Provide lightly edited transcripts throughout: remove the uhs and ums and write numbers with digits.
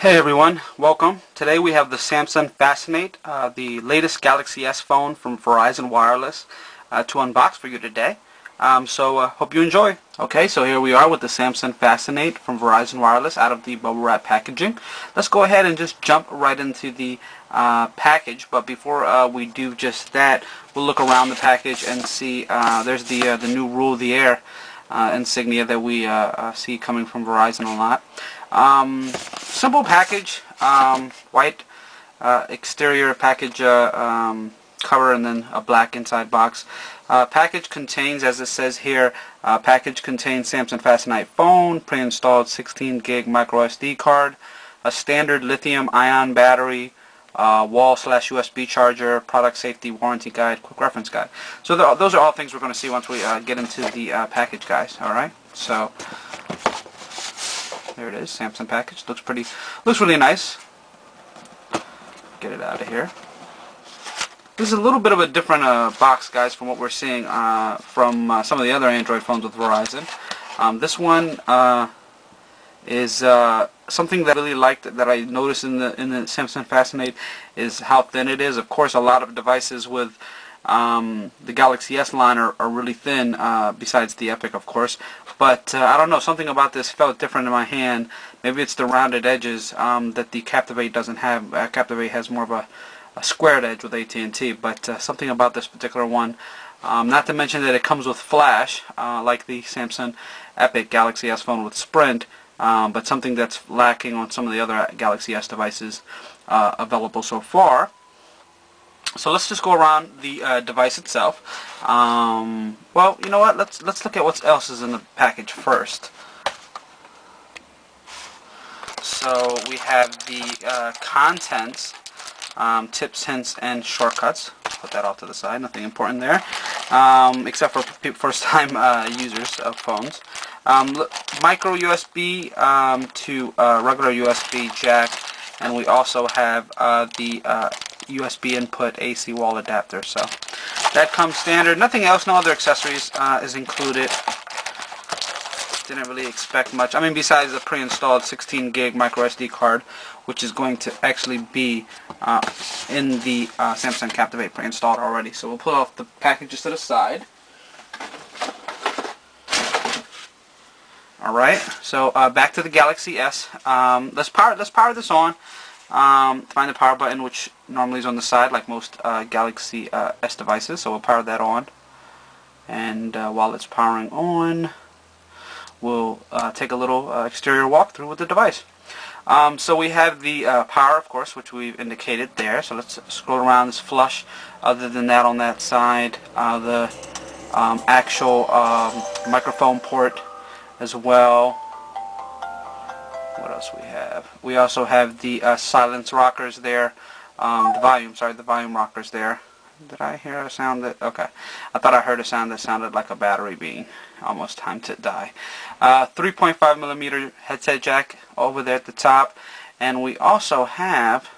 Hey everyone, welcome. Today we have the Samsung Fascinate, the latest Galaxy S phone from Verizon Wireless to unbox for you today. Hope you enjoy. Okay, so here we are with the Samsung Fascinate from Verizon Wireless out of the bubble wrap packaging. Let's go ahead and just jump right into the package, but before we do just that, we'll look around the package and see there's the new Rule the Air insignia that we see coming from Verizon a lot. Simple package, white exterior package cover, and then a black inside box. Package contains, as it says here, package contains Samsung Fascinate phone, pre-installed 16 gig micro SD card, a standard lithium-ion battery, wall/USB charger, product safety warranty guide, quick reference guide. So those are all things we're going to see once we get into the package, guys. All right. So there it is, Samsung package. Looks really nice. Get it out of here. This is a little bit of a different box, guys, from what we're seeing from some of the other Android phones with Verizon. This one is something that I really liked, that I noticed in the Samsung Fascinate, is how thin it is. Of course, a lot of devices with the Galaxy S line are really thin, besides the Epic, of course. But I don't know, something about this felt different in my hand. Maybe it's the rounded edges that the Captivate doesn't have. Captivate has more of a squared edge with AT&T, but something about this particular one. Not to mention that it comes with flash, like the Samsung Epic Galaxy S phone with Sprint, but something that's lacking on some of the other Galaxy S devices available so far. So let's just go around the device itself. Well, you know what? Let's look at what else is in the package first. So we have the contents, tips, hints, and shortcuts. Put that off to the side. Nothing important there, except for first-time users of phones. Micro USB to regular USB jack, and we also have the USB input AC wall adapter. So that comes standard. Nothing else, no other accessories is included. Didn't really expect much. I mean, besides the pre-installed 16 gig micro SD card, which is going to actually be in the Samsung Captivate pre-installed already. So we'll pull off the packages to the side. Alright, so back to the Galaxy S. Let's power this on. Find the power button, which normally is on the side like most Galaxy S devices. So we'll power that on. And while it's powering on, we'll take a little exterior walkthrough with the device. So we have the power, of course, which we've indicated there. So let's scroll around. This flush. Other than that, on that side, the actual microphone port as well. What else we have? We also have the silence rockers there. The volume rockers there. Did I hear a sound that? Okay, I thought I heard a sound that sounded like a battery being almost time to die. 3.5mm headset jack over there at the top, and we also have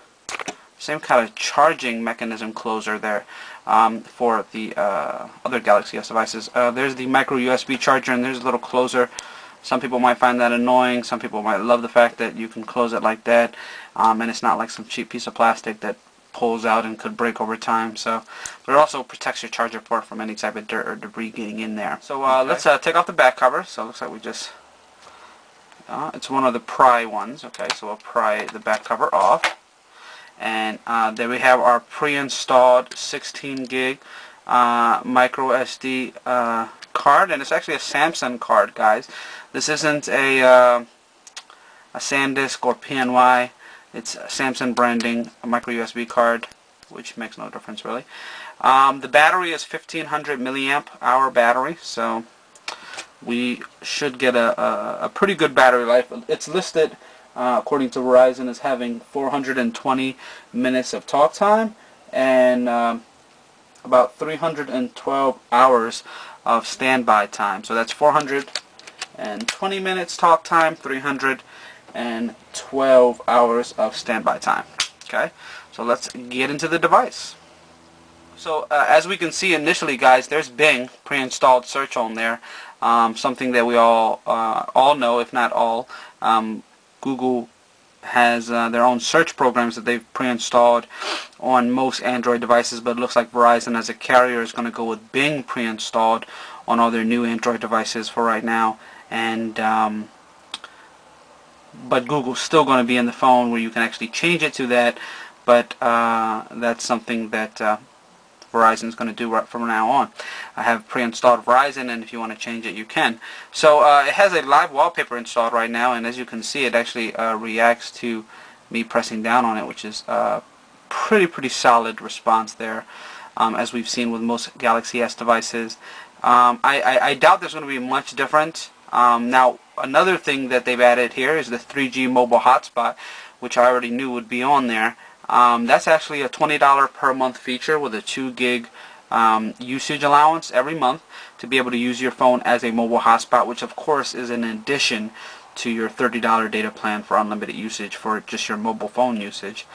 same kind of charging mechanism closer there for the other Galaxy S devices. There's the micro USB charger, and there's a little closer. Some people might find that annoying. Some people might love the fact that you can close it like that, and it's not like some cheap piece of plastic that pulls out and could break over time. So, but it also protects your charger port from any type of dirt or debris getting in there. So let's take off the back cover. So it looks like we just it's one of the pry ones. Okay, so we'll pry the back cover off, and there we have our pre-installed 16 gig micro SD card, and it's actually a Samsung card, guys. This isn't a SanDisk or PNY. It's Samsung branding, a micro USB card, which makes no difference really. The battery is 1500 milliamp hour battery, so we should get a pretty good battery life. It's listed, according to Verizon, as having 420 minutes of talk time and about 312 hours of standby time. So that's 420 minutes talk time, 312 hours of standby time. Okay, so let's get into the device. So as we can see initially, guys, there's Bing pre-installed search on there. Something that we all know, if not all. Google has their own search programs that they've pre-installed on most Android devices, but it looks like Verizon as a carrier is going to go with Bing pre-installed on all their new Android devices for right now. And but Google's still going to be in the phone where you can actually change it to that, but that's something that Verizon is going to do right from now on. I have pre-installed Verizon, and if you want to change it, you can. So it has a live wallpaper installed right now, and as you can see, it actually reacts to me pressing down on it, which is pretty solid response there, as we've seen with most Galaxy S devices. I doubt there's going to be much different. Now, another thing that they've added here is the 3G mobile hotspot, which I already knew would be on there. That's actually a $20 per month feature with a 2 gig usage allowance every month to be able to use your phone as a mobile hotspot, which of course is in addition to your $30 data plan for unlimited usage for just your mobile phone usage.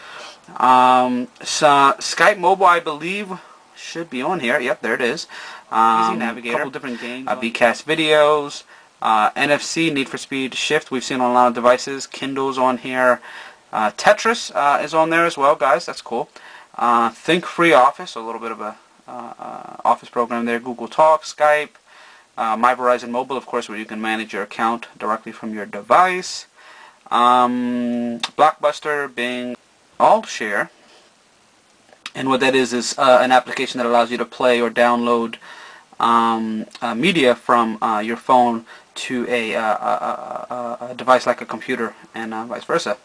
So Skype Mobile, I believe, should be on here. Yep, there it is. Easy Navigator, couple different games, VCast videos, NFC, Need for Speed Shift, we've seen on a lot of devices. Kindle's on here. Tetris is on there as well, guys. That's cool. Think Free Office, a little bit of a office program there. Google Talk, Skype, My Verizon Mobile, of course, where you can manage your account directly from your device. Blockbuster, Bing, All Share. And what that is an application that allows you to play or download media from your phone to a device like a computer, and vice versa.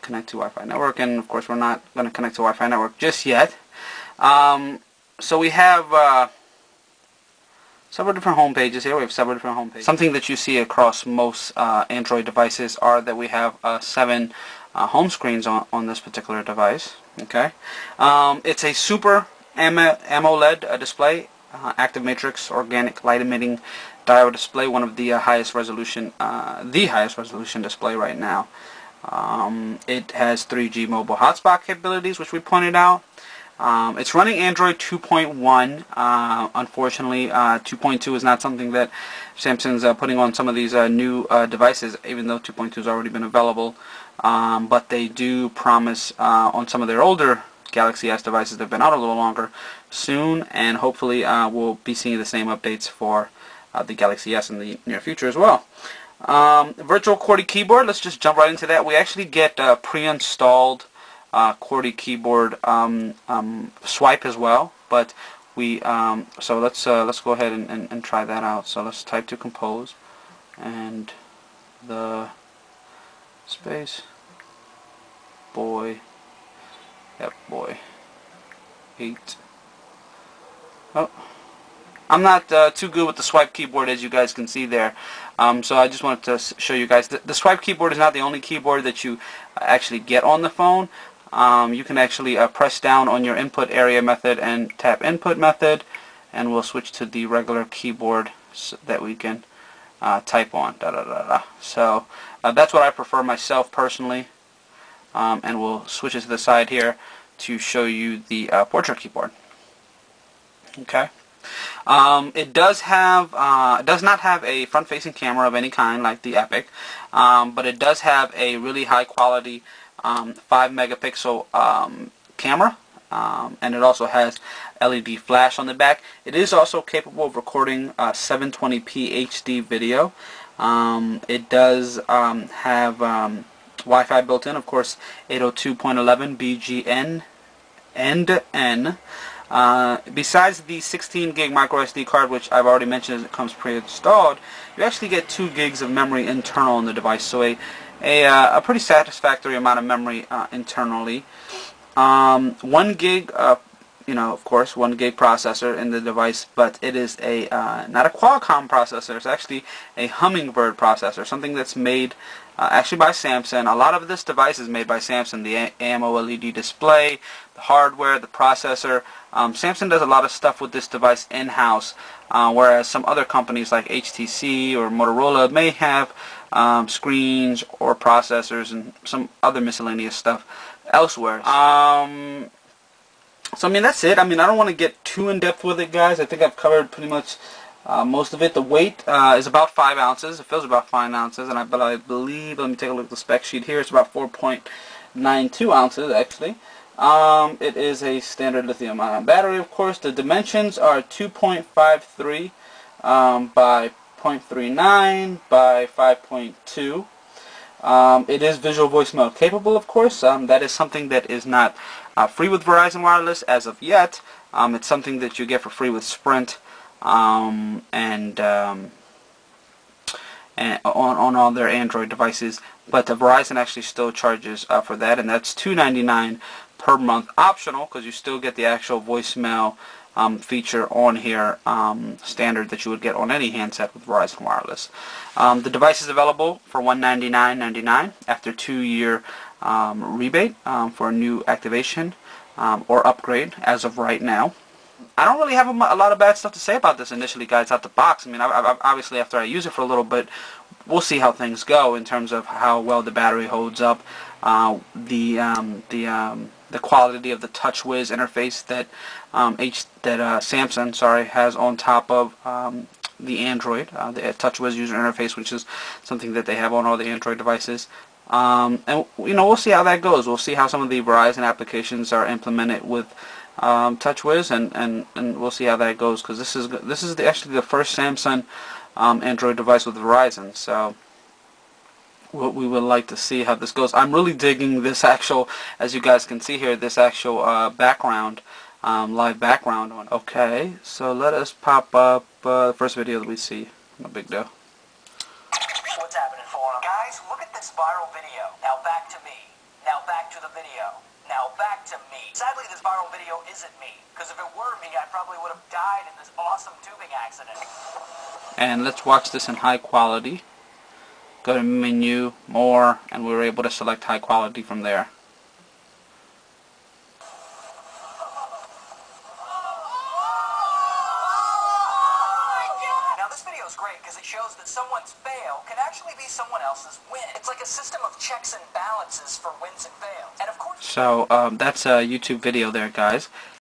Connect to Wi-Fi network, and of course we're not going to connect to Wi-Fi network just yet. So we have several different home pages here. We have several different home pages. Something that you see across most Android devices are that we have 7 home screens on this particular device. Okay, it's a Super AMOLED display, active matrix organic light emitting diode display, one of the highest resolution display right now. It has 3G mobile hotspot capabilities, which we pointed out. It's running Android 2.1. Unfortunately, 2.2 is not something that Samsung's putting on some of these new devices, even though 2.2 has already been available. But they do promise on some of their older Galaxy S devices that have been out a little longer soon, and hopefully we'll be seeing the same updates for the Galaxy S in the near future as well. Virtual QWERTY keyboard, let's just jump right into that. We actually get pre-installed QWERTY keyboard swipe as well, but we so let's go ahead and try that out. So let's type to compose, and the space boy, yep, boy 8. Oh, I'm not too good with the swipe keyboard, as you guys can see there. So I just wanted to show you guys the swipe keyboard is not the only keyboard that you actually get on the phone. You can actually press down on your input area method and tap input method, and we'll switch to the regular keyboard so that we can type on. So that's what I prefer myself personally, and we'll switch it to the side here to show you the portrait keyboard. Okay. It does not have a front-facing camera of any kind like the Epic, but it does have a really high-quality 5-megapixel camera, and it also has LED flash on the back. It is also capable of recording 720p HD video. It does have Wi-Fi built in, of course, 802.11 BGN and N. Besides the 16 gig micro SD card, which I've already mentioned it comes pre-installed, you actually get 2 gigs of memory internal on the device, so a pretty satisfactory amount of memory internally. 1 gig, of course, 1 gig processor in the device, but it is not a Qualcomm processor. It's actually a Hummingbird processor, something that's made actually by Samsung. A lot of this device is made by Samsung. The AMOLED display, the hardware, the processor. Samsung does a lot of stuff with this device in-house, whereas some other companies like HTC or Motorola may have screens or processors and some other miscellaneous stuff elsewhere. So I mean, that's it. I mean, I don't want to get too in-depth with it, guys. I think I've covered pretty much Most of it, the weight is about 5 ounces. It feels about 5 ounces, and I believe, let me take a look at the spec sheet here, it's about 4.92 ounces actually. It is a standard lithium-ion battery, of course. The dimensions are 2.53 by 0.39 by 5.2. It is visual voicemail capable, of course. That is something that is not free with Verizon Wireless as of yet. It's something that you get for free with Sprint and on all their Android devices. But Verizon actually still charges for that, and that's $2.99 per month, optional, because you still get the actual voicemail feature on here, standard that you would get on any handset with Verizon Wireless. The device is available for $199.99 after 2-year rebate for a new activation or upgrade as of right now. I don't really have a lot of bad stuff to say about this initially, guys, out the box. I mean, obviously after I use it for a little bit, we'll see how things go in terms of how well the battery holds up, the quality of the TouchWiz interface that Samsung has on top of the Android, the TouchWiz user interface, which is something that they have on all the Android devices. And we'll see how that goes. We'll see how some of the Verizon applications are implemented with TouchWiz, and we'll see how that goes, because this is actually the first Samsung Android device with Verizon. So we would like to see how this goes. I'm really digging this actual, as you guys can see here, this actual background, live background on. Okay, so let us pop up the first video that we see. No big deal. What's happening, forum? Guys, look at this viral video. Now back to me. Now back to the video. Now back to me. Sadly, this viral video isn't me, because if it were me, I probably would have died in this awesome tubing accident. And let's watch this in high quality. Go to menu, more, and we were able to select high quality from there. Now this video is great because it shows that someone's fail can actually be someone else's win. It's like a system of checks and balances for wins and fails. And of course, so that's a YouTube video there, guys.